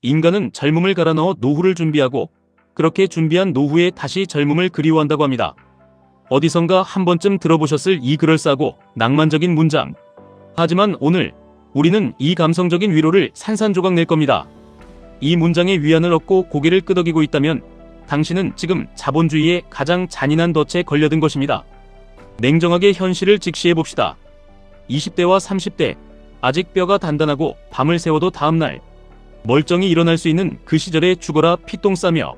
인간은 젊음을 갈아 넣어 노후를 준비하고 그렇게 준비한 노후에 다시 젊음을 그리워한다고 합니다. 어디선가 한 번쯤 들어보셨을 이 그럴싸하고 낭만적인 문장. 하지만 오늘 우리는 이 감성적인 위로를 산산조각 낼 겁니다. 이 문장의 위안을 얻고 고개를 끄덕이고 있다면 당신은 지금 자본주의의 가장 잔인한 덫에 걸려든 것입니다. 냉정하게 현실을 직시해봅시다. 20대와 30대, 아직 뼈가 단단하고 밤을 새워도 다음날 멀쩡히 일어날 수 있는 그 시절에 죽어라 피똥 싸며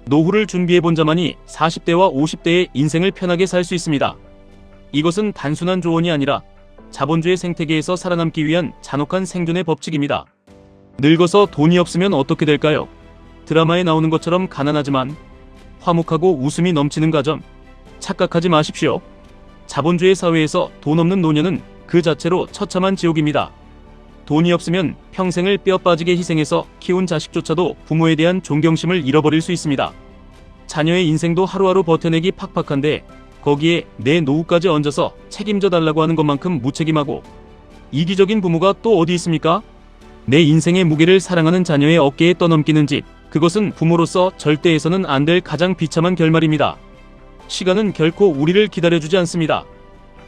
노후를 준비해본 자만이 40대와 50대의 인생을 편하게 살 수 있습니다. 이것은 단순한 조언이 아니라 자본주의 생태계에서 살아남기 위한 잔혹한 생존의 법칙입니다. 늙어서 돈이 없으면 어떻게 될까요? 드라마에 나오는 것처럼 가난하지만 화목하고 웃음이 넘치는 가정. 착각하지 마십시오. 자본주의 사회에서 돈 없는 노년은 그 자체로 처참한 지옥입니다. 돈이 없으면 평생을 뼈 빠지게 희생해서 키운 자식조차도 부모에 대한 존경심을 잃어버릴 수 있습니다. 자녀의 인생도 하루하루 버텨내기 팍팍한데 거기에 내 노후까지 얹어서 책임져 달라고 하는 것만큼 무책임하고 이기적인 부모가 또 어디 있습니까? 내 인생의 무게를 사랑하는 자녀의 어깨에 떠넘기는 짓, 그것은 부모로서 절대 해서는 안 될 가장 비참한 결말입니다. 시간은 결코 우리를 기다려주지 않습니다.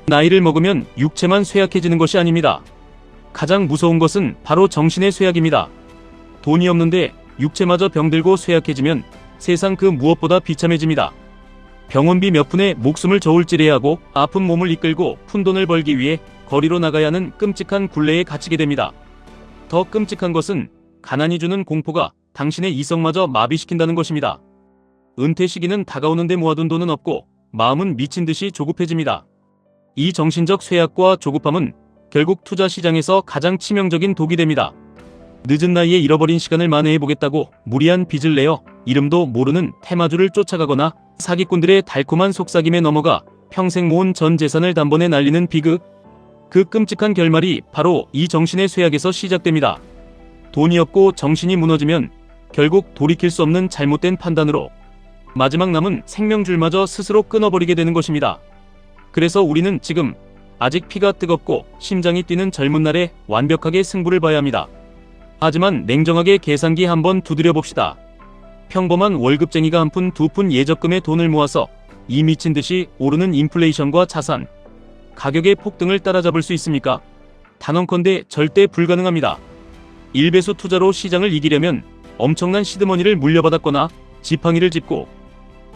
나이를 먹으면 육체만 쇠약해지는 것이 아닙니다. 가장 무서운 것은 바로 정신의 쇠약입니다. 돈이 없는데 육체마저 병들고 쇠약해지면 세상 그 무엇보다 비참해집니다. 병원비 몇 푼에 목숨을 저울질해야 하고 아픈 몸을 이끌고 푼돈을 벌기 위해 거리로 나가야 하는 끔찍한 굴레에 갇히게 됩니다. 더 끔찍한 것은 가난이 주는 공포가 당신의 이성마저 마비시킨다는 것입니다. 은퇴 시기는 다가오는데 모아둔 돈은 없고 마음은 미친 듯이 조급해집니다. 이 정신적 쇠약과 조급함은 결국 투자 시장에서 가장 치명적인 독이 됩니다. 늦은 나이에 잃어버린 시간을 만회해보겠다고 무리한 빚을 내어 이름도 모르는 테마주를 쫓아가거나 사기꾼들의 달콤한 속삭임에 넘어가 평생 모은 전 재산을 단번에 날리는 비극. 그 끔찍한 결말이 바로 이 정신의 쇠약에서 시작됩니다. 돈이 없고 정신이 무너지면 결국 돌이킬 수 없는 잘못된 판단으로 마지막 남은 생명줄마저 스스로 끊어버리게 되는 것입니다. 그래서 우리는 지금 아직 피가 뜨겁고 심장이 뛰는 젊은 날에 완벽하게 승부를 봐야 합니다. 하지만 냉정하게 계산기 한번 두드려 봅시다. 평범한 월급쟁이가 한 푼, 두 푼 예적금에 돈을 모아서 이 미친 듯이 오르는 인플레이션과 자산 가격의 폭등을 따라잡을 수 있습니까? 단언컨대 절대 불가능합니다. 일배수 투자로 시장을 이기려면 엄청난 시드머니를 물려받았거나 지팡이를 짚고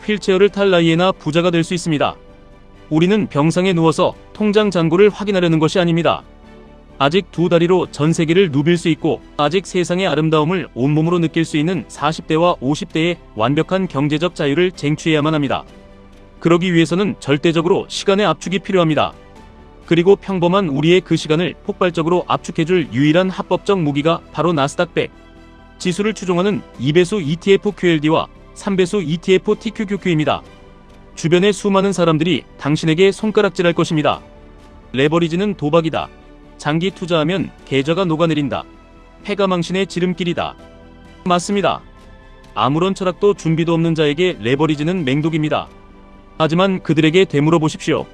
휠체어를 탈 나이에나 부자가 될 수 있습니다. 우리는 병상에 누워서 통장 잔고를 확인하려는 것이 아닙니다. 아직 두 다리로 전 세계를 누빌 수 있고 아직 세상의 아름다움을 온몸으로 느낄 수 있는 40대와 50대의 완벽한 경제적 자유를 쟁취해야만 합니다. 그러기 위해서는 절대적으로 시간의 압축이 필요합니다. 그리고 평범한 우리의 그 시간을 폭발적으로 압축해줄 유일한 합법적 무기가 바로 나스닥 100 지수를 추종하는 2배수 ETF QLD와 3배수 ETF TQQQ입니다. 주변의 수많은 사람들이 당신에게 손가락질할 것입니다. 레버리지는 도박이다. 장기 투자하면 계좌가 녹아내린다. 패가 망신의 지름길이다. 맞습니다. 아무런 철학도 준비도 없는 자에게 레버리지는 맹독입니다. 하지만 그들에게 되물어 보십시오.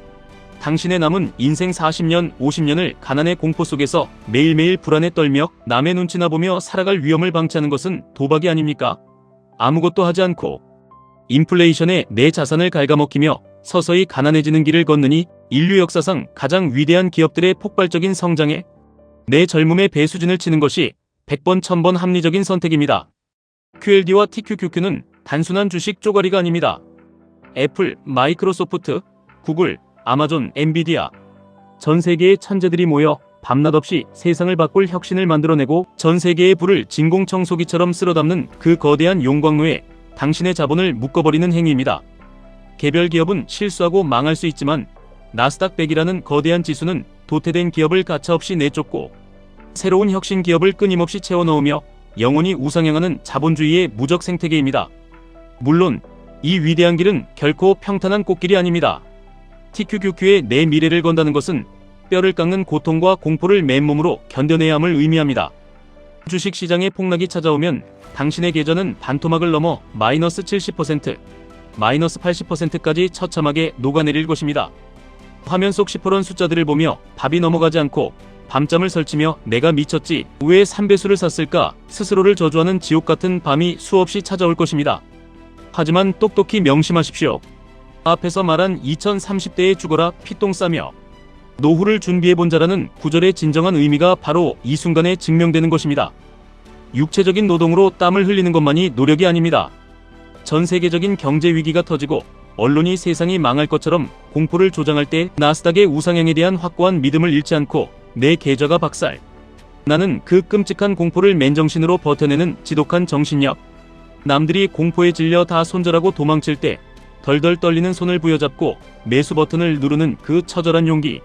당신의 남은 인생 40년, 50년을 가난의 공포 속에서 매일매일 불안에 떨며 남의 눈치나 보며 살아갈 위험을 방치하는 것은 도박이 아닙니까? 아무것도 하지 않고 인플레이션에 내 자산을 갉아먹히며 서서히 가난해지는 길을 걷느니 인류 역사상 가장 위대한 기업들의 폭발적인 성장에 내 젊음의 배수진을 치는 것이 100번 1000번 합리적인 선택입니다. QLD와 TQQQ는 단순한 주식 쪼가리가 아닙니다. 애플, 마이크로소프트, 구글, 아마존, 엔비디아 전 세계의 천재들이 모여 밤낮 없이 세상을 바꿀 혁신을 만들어내고 전 세계의 불을 진공청소기처럼 쓸어담는 그 거대한 용광로에 당신의 자본을 묶어버리는 행위입니다. 개별 기업은 실수하고 망할 수 있지만 나스닥 100이라는 거대한 지수는 도태된 기업을 가차없이 내쫓고 새로운 혁신 기업을 끊임없이 채워넣으며 영원히 우상향하는 자본주의의 무적 생태계입니다. 물론 이 위대한 길은 결코 평탄한 꽃길이 아닙니다. TQQQ에 내 미래를 건다는 것은 뼈를 깎는 고통과 공포를 맨몸으로 견뎌내야 함을 의미합니다. 주식시장의 폭락이 찾아오면 당신의 계좌는 반토막을 넘어 마이너스 70%, 마이너스 80%까지 처참하게 녹아내릴 것입니다. 화면 속 시퍼런 숫자들을 보며 밥이 넘어가지 않고 밤잠을 설치며 내가 미쳤지 왜 3배수를 샀을까 스스로를 저주하는 지옥같은 밤이 수없이 찾아올 것입니다. 하지만 똑똑히 명심하십시오. 앞에서 말한 2030대에 죽어라 피똥 싸며 노후를 준비해본 자라는 구절의 진정한 의미가 바로 이 순간에 증명되는 것입니다. 육체적인 노동으로 땀을 흘리는 것만이 노력이 아닙니다. 전 세계적인 경제 위기가 터지고 언론이 세상이 망할 것처럼 공포를 조장할 때 나스닥의 우상향에 대한 확고한 믿음을 잃지 않고 내 계좌가 박살. 나는 그 끔찍한 공포를 맨정신으로 버텨내는 지독한 정신력. 남들이 공포에 질려 다 손절하고 도망칠 때 덜덜 떨리는 손을 부여잡고 매수 버튼을 누르는 그 처절한 용기.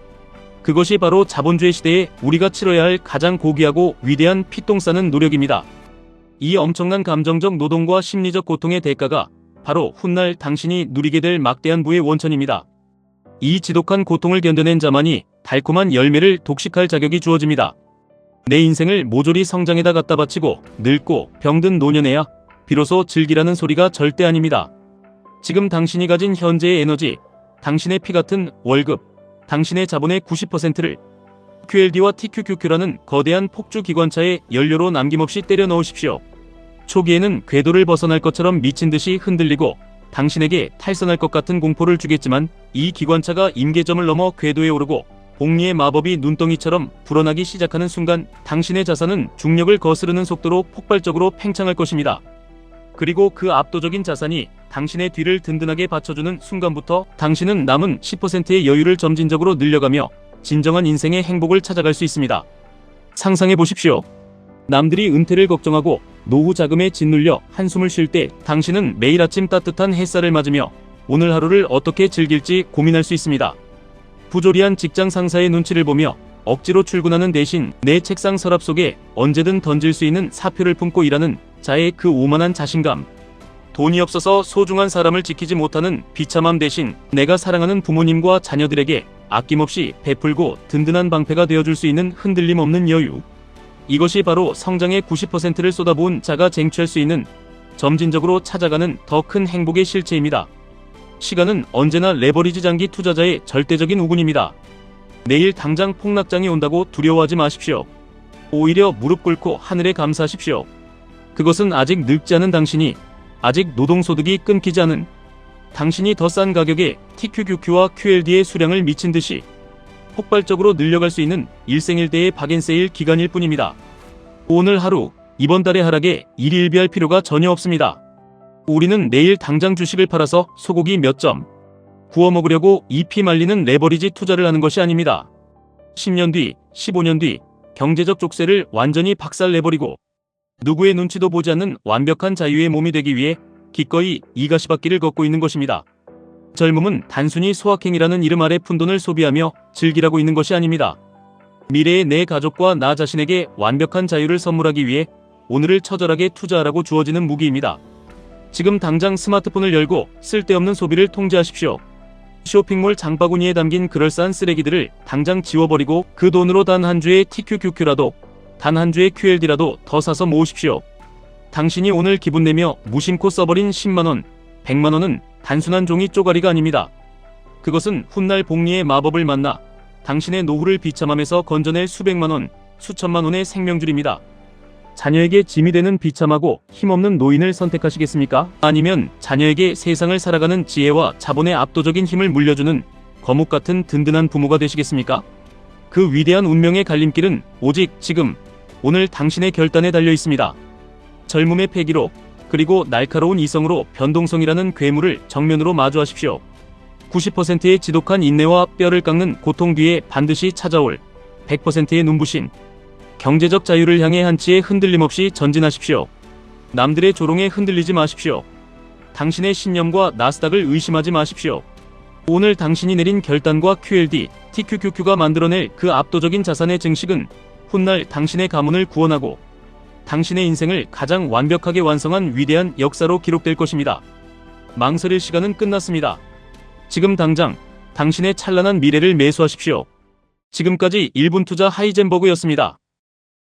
그것이 바로 자본주의 시대에 우리가 치러야 할 가장 고귀하고 위대한 피똥 싸는 노력입니다. 이 엄청난 감정적 노동과 심리적 고통의 대가가 바로 훗날 당신이 누리게 될 막대한 부의 원천입니다. 이 지독한 고통을 견뎌낸 자만이 달콤한 열매를 독식할 자격이 주어집니다. 내 인생을 모조리 성장에다 갖다 바치고 늙고 병든 노년에야 비로소 즐기라는 소리가 절대 아닙니다. 지금 당신이 가진 현재의 에너지, 당신의 피 같은 월급, 당신의 자본의 90%를 QLD와 TQQQ라는 거대한 폭주 기관차에 연료로 남김없이 때려 넣으십시오. 초기에는 궤도를 벗어날 것처럼 미친 듯이 흔들리고 당신에게 탈선할 것 같은 공포를 주겠지만 이 기관차가 임계점을 넘어 궤도에 오르고 복리의 마법이 눈덩이처럼 불어나기 시작하는 순간 당신의 자산은 중력을 거스르는 속도로 폭발적으로 팽창할 것입니다. 그리고 그 압도적인 자산이 당신의 뒤를 든든하게 받쳐주는 순간부터 당신은 남은 10%의 여유를 점진적으로 늘려가며 진정한 인생의 행복을 찾아갈 수 있습니다. 상상해 보십시오. 남들이 은퇴를 걱정하고 노후 자금에 짓눌려 한숨을 쉴 때 당신은 매일 아침 따뜻한 햇살을 맞으며 오늘 하루를 어떻게 즐길지 고민할 수 있습니다. 부조리한 직장 상사의 눈치를 보며 억지로 출근하는 대신 내 책상 서랍 속에 언제든 던질 수 있는 사표를 품고 일하는 자의 그 오만한 자신감. 돈이 없어서 소중한 사람을 지키지 못하는 비참함 대신 내가 사랑하는 부모님과 자녀들에게 아낌없이 베풀고 든든한 방패가 되어줄 수 있는 흔들림 없는 여유. 이것이 바로 성장의 90%를 쏟아부은 자가 쟁취할 수 있는 점진적으로 찾아가는 더 큰 행복의 실체입니다. 시간은 언제나 레버리지 장기 투자자의 절대적인 우군입니다. 내일 당장 폭락장이 온다고 두려워하지 마십시오. 오히려 무릎 꿇고 하늘에 감사하십시오. 그것은 아직 늙지 않은 당신이, 아직 노동소득이 끊기지 않은 당신이 더 싼 가격에 TQQQ와 QLD의 수량을 미친 듯이 폭발적으로 늘려갈 수 있는 일생일대의 박앤세일 기간일 뿐입니다. 오늘 하루, 이번 달의 하락에 일희일비할 필요가 전혀 없습니다. 우리는 내일 당장 주식을 팔아서 소고기 몇 점 구워 먹으려고 잎이 말리는 레버리지 투자를 하는 것이 아닙니다. 10년 뒤, 15년 뒤 경제적 족쇄를 완전히 박살내버리고 누구의 눈치도 보지 않는 완벽한 자유의 몸이 되기 위해 기꺼이 이 가시밭길을 걷고 있는 것입니다. 젊음은 단순히 소확행이라는 이름 아래 푼돈을 소비하며 즐기라고 있는 것이 아닙니다. 미래의 내 가족과 나 자신에게 완벽한 자유를 선물하기 위해 오늘을 처절하게 투자하라고 주어지는 무기입니다. 지금 당장 스마트폰을 열고 쓸데없는 소비를 통제하십시오. 쇼핑몰 장바구니에 담긴 그럴싸한 쓰레기들을 당장 지워버리고 그 돈으로 단 한 주의 TQQQ라도 단 한 주의 QLD라도 더 사서 모으십시오. 당신이 오늘 기분 내며 무심코 써버린 10만원, 100만원은 단순한 종이 쪼가리가 아닙니다. 그것은 훗날 복리의 마법을 만나 당신의 노후를 비참함에서 건져낼 수백만원, 수천만원의 생명줄입니다. 자녀에게 짐이 되는 비참하고 힘없는 노인을 선택하시겠습니까? 아니면 자녀에게 세상을 살아가는 지혜와 자본의 압도적인 힘을 물려주는 거묵 같은 든든한 부모가 되시겠습니까? 그 위대한 운명의 갈림길은 오직 지금, 오늘 당신의 결단에 달려 있습니다. 젊음의 패기로 그리고 날카로운 이성으로 변동성이라는 괴물을 정면으로 마주하십시오. 90%의 지독한 인내와 뼈를 깎는 고통 뒤에 반드시 찾아올 100%의 눈부신 경제적 자유를 향해 한치의 흔들림 없이 전진하십시오. 남들의 조롱에 흔들리지 마십시오. 당신의 신념과 나스닥을 의심하지 마십시오. 오늘 당신이 내린 결단과 QLD, TQQQ가 만들어낼 그 압도적인 자산의 증식은 훗날 당신의 가문을 구원하고 당신의 인생을 가장 완벽하게 완성한 위대한 역사로 기록될 것입니다. 망설일 시간은 끝났습니다. 지금 당장 당신의 찬란한 미래를 매수하십시오. 지금까지 1분 투자 하이젠버그였습니다.